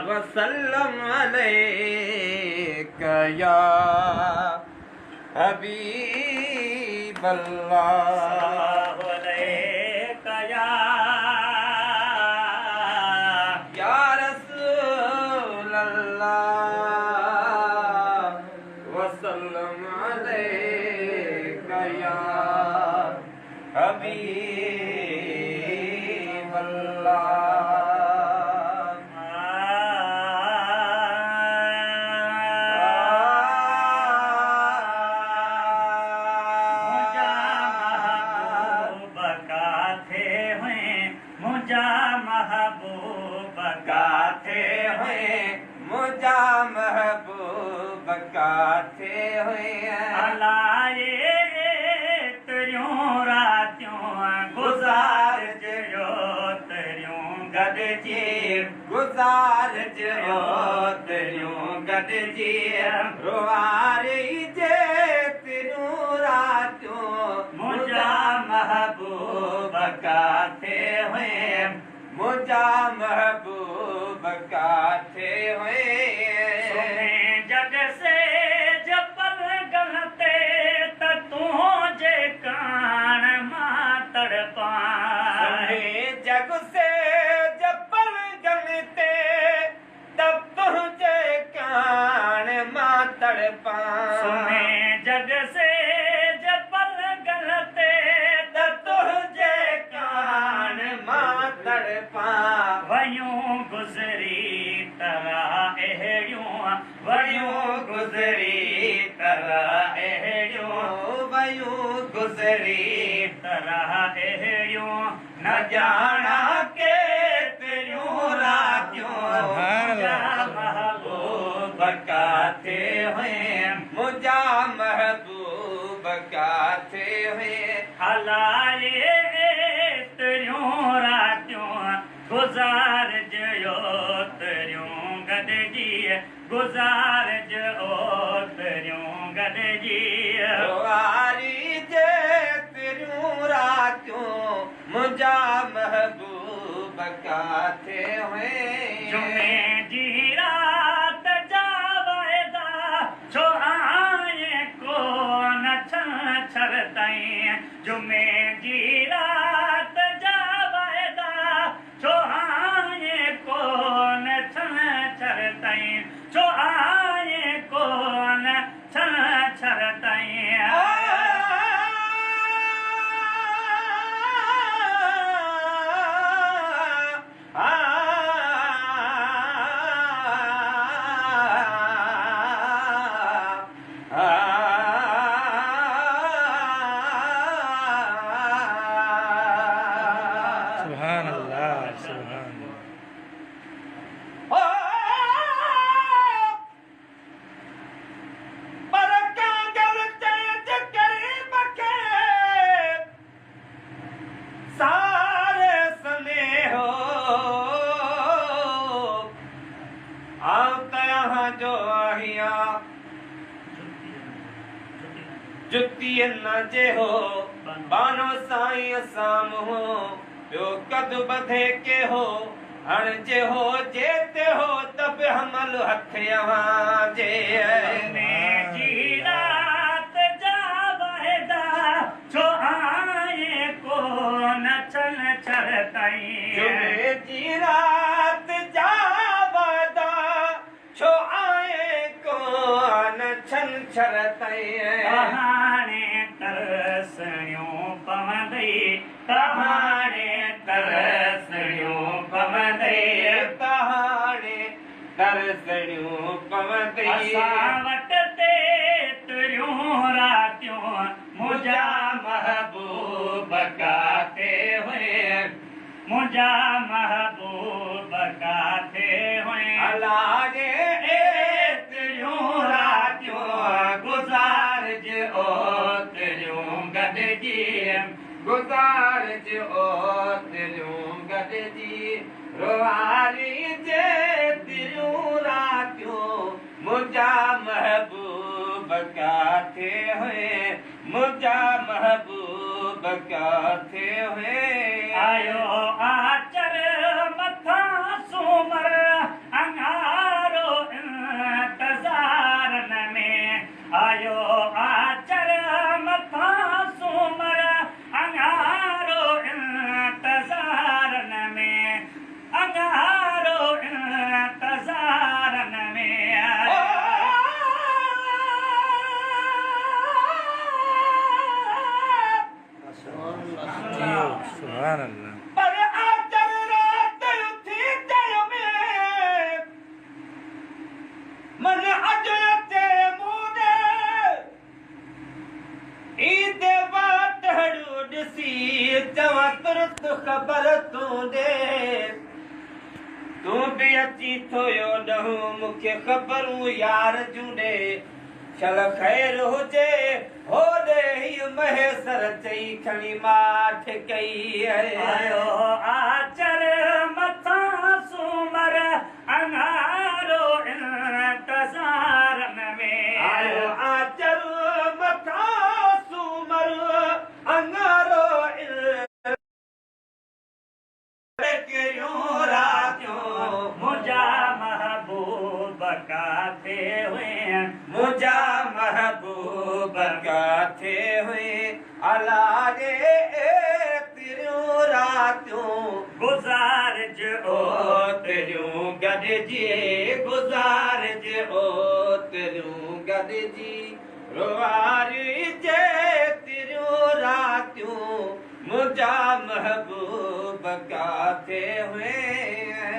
वसल्लम अलैका या हबीबल्लाह या रसूलल्लाह वसल्लम अलैका या हबीबल्लाह। मुझा महबूब काथे हुए अलाए तरियों रातियों गुजार जो तरियों गद जी गुजार जो तरियों गद जी रुवारी जे तिरूं रातियों मुझा महबूब काथे हुए मुझा महबूब काथे हुए जग से जपल गलते तुझे कान मातड़ पाए जग से जपल गलते तब तुझे कान मातड़ पाए जग से जपल गलते तब तुझे कान मातड़ वयूं गुज़री तरह अहिड़ियूं वयूं गुज़री तरह अहिड़ियूं वयूं गुज़री तरह अहिड़ियूं न ॼाणा के तेरियूं रातियूं महबूब काथे हुए मुझा महबूब काथे हुए हलाए तरियूं रातियूं गुज़ार जो तरियूं गॾिजी गुज़ार जो तरियूं गॾिजी वारी जे तेरियूं रातियूं मुझा महबूब काथे हुए जुमे जी रात जा वाइदा छो आए को न छर ताईं जुमे जी रात जा वाइदा छो आए को न छर ताईं छो आए को न छर ताईं जुती न जे हो बानो साईं साम हो ॿियो कद बधे के हो हण जे हो जेते हो तब हमल हथ यहां जे जी रात जा वाइदा छो आए को न छर ताईं जी रात जा वाइदा छो आए को न छर ताईं कहाणे तरसणियूं पवंदई कहाणे तरसणियूं पवंदई कहाणे तरसणियूं पवंदई असां वटि ते तुरियूं रातियूं मुंहिंजा महबूब काथे हुए मुंहिंजा महबूब काथे हुए अलाए तुरियूं रातियूं गुज़ार जो तरियूं गॾिजी गुज़ार जो तिरियूं गॾिजी रुवारी जे तिरियूं रातियूं मुंहिंजा महबूब काथे हुए मुंहिंजा महबूब काथे हुए आयो आचर मथा अची थोयो ॾहूं मूंखे ख़बरूं यार जूंडे चल ख़ैर हुजे होॾे हीअ महेसर चई खणी माठ कई आयो आचर मथां सूमर अंगारो इंतज़ारन में आयो आचर मथां सूमर अंगारो कयूं रातियूं मुंहिंजा महबूब काथे हुए मुंहिंजा महबूब काथे हुए अला रे तिरियूं रातियूं गुज़ारिज ओ तिरियूं गॾिजी गुज़ारिज ओ तिरियूं गॾिजी रुवारी जे तिरियूं रातियूं मुंहिंजा महबूब काथे हुए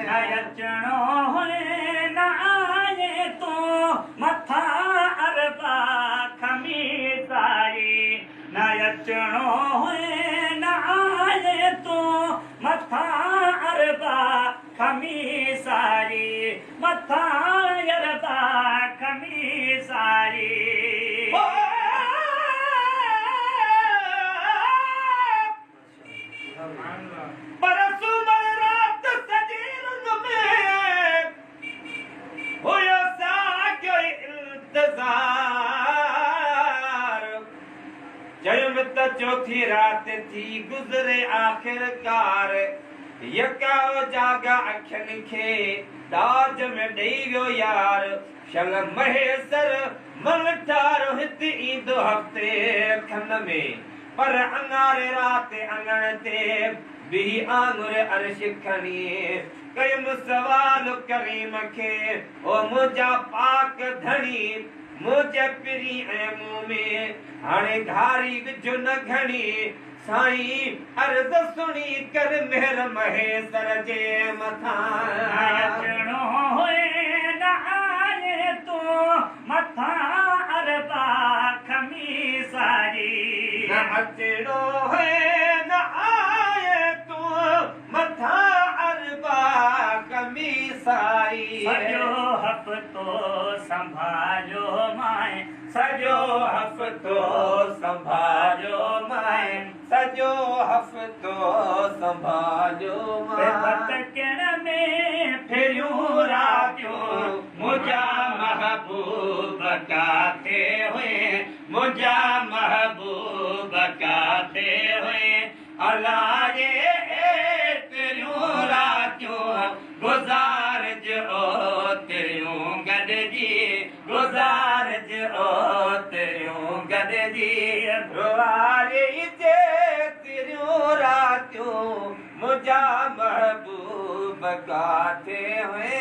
न अचणो हुए न आए तूं मथां अरबा खमीस आई न अचणो हुए न आए तूं मथां अरबा खमीस आई मथां अरबा खमीस आई चौथी रात थी गुज़रे आख़िरकार यका जागा अखियुनि खे दाज में ॾेई वियो यार शल महेसर मन ठारो हिते ईंदो हफ़्ते खन में पर अंगारे राति अंगण ते बिही आंगुर अर्श खणी कयुमि सवाल करीम खे ओ मुंहिंजा पाक धणी मुंहिंजे पिरी ऐं मुंहं में हाणे घारी विझो न घणी साईं अर्ज़ सुणी कर मेहर महेसर जे मथां अचणो हुए न आए तूं मथां अरबा खमीस आई न अचणो हुए न आए तूं मथां अरबा खमीस आई सॼो हफ़्तो संभालियो माए सॼो हफ़्तो संभालियो माए सॼो हफ़्तो संभालियो माए भटकण में फिरियूं रातियूं मुंहिंजा महबूब काथे हुए मुंहिंजा महबूब काथे हुए अला जे तिरियूं रातियूं गुज़ारिज ओ तिरियूं गॾिजी गुज़ारिज ओ तिरियूं गॾिजी रुवारी जे तिरियूं रातियूं मुंहिंजा महबूब काथे हुए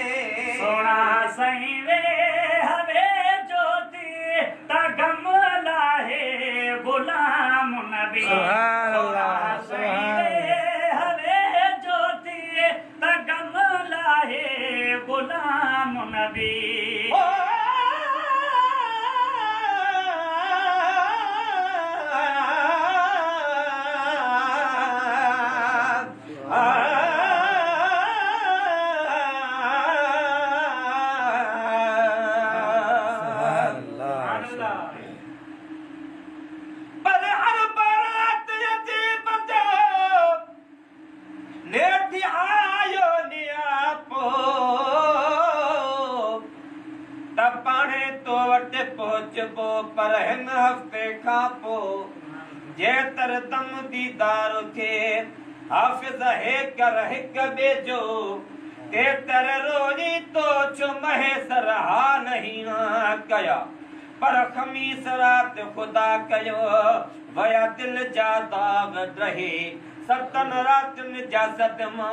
सोना सही वे हवे ज्योति ता गम लाहे गुलाम नबी सोना सही वे हवे ज्योति ता गम लाहे गुलाम नबी पर हिन हफ़्ते खां पोइ जेतर दम दीदार थे हाफ़िज़ हे कर हिक ॿिए जो तेतर रोज़ी तो छो महेसर हा नहीं कया पर खमीस रात खुदा कयो वया दिल जा दाग रहे सतन रातुनि जा सदमा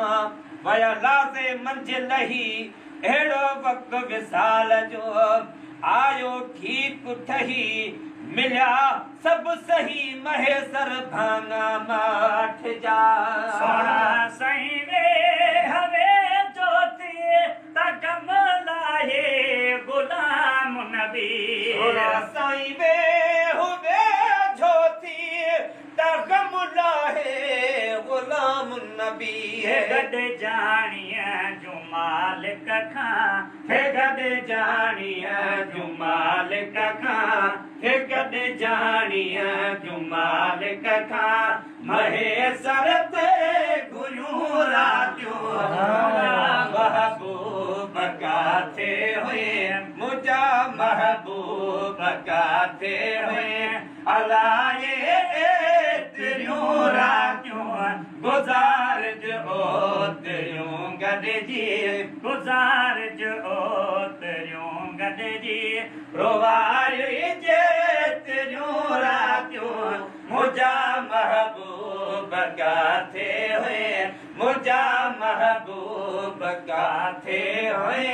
वया लाज़े मंजिल लही अहिड़ो वक़्तु विसाल जो आयो ठीक ठही मिलिया सब सही महेसर भाङा माठ जा सोना सही वे हवे ज्योति ता गम लाहे गुलाम नबी सोना साईं वे हुवे ज्योति ता गम लाहे गुलाम नबी गॾ जाणीअ जो मालिक खां थे गॾु जाणीअ जूं मालिक खां थे गॾु जाणीअ जूं मालिक खां महेसर ते घुरियूं रातियूं महबूब काथे हुए मुंहिंजा महबूब काथे हुए अलाए एतिरियूं रातियूं गुज़ारिजो ओतिरियूं गॾिजी गुज़ारिजो ओतिरियूं गॾिजी रोवारिजे एतिरियूं रातियूं मुंहिंजा महबूब काथे हुए मुंहिंजा महबूब काथे हुए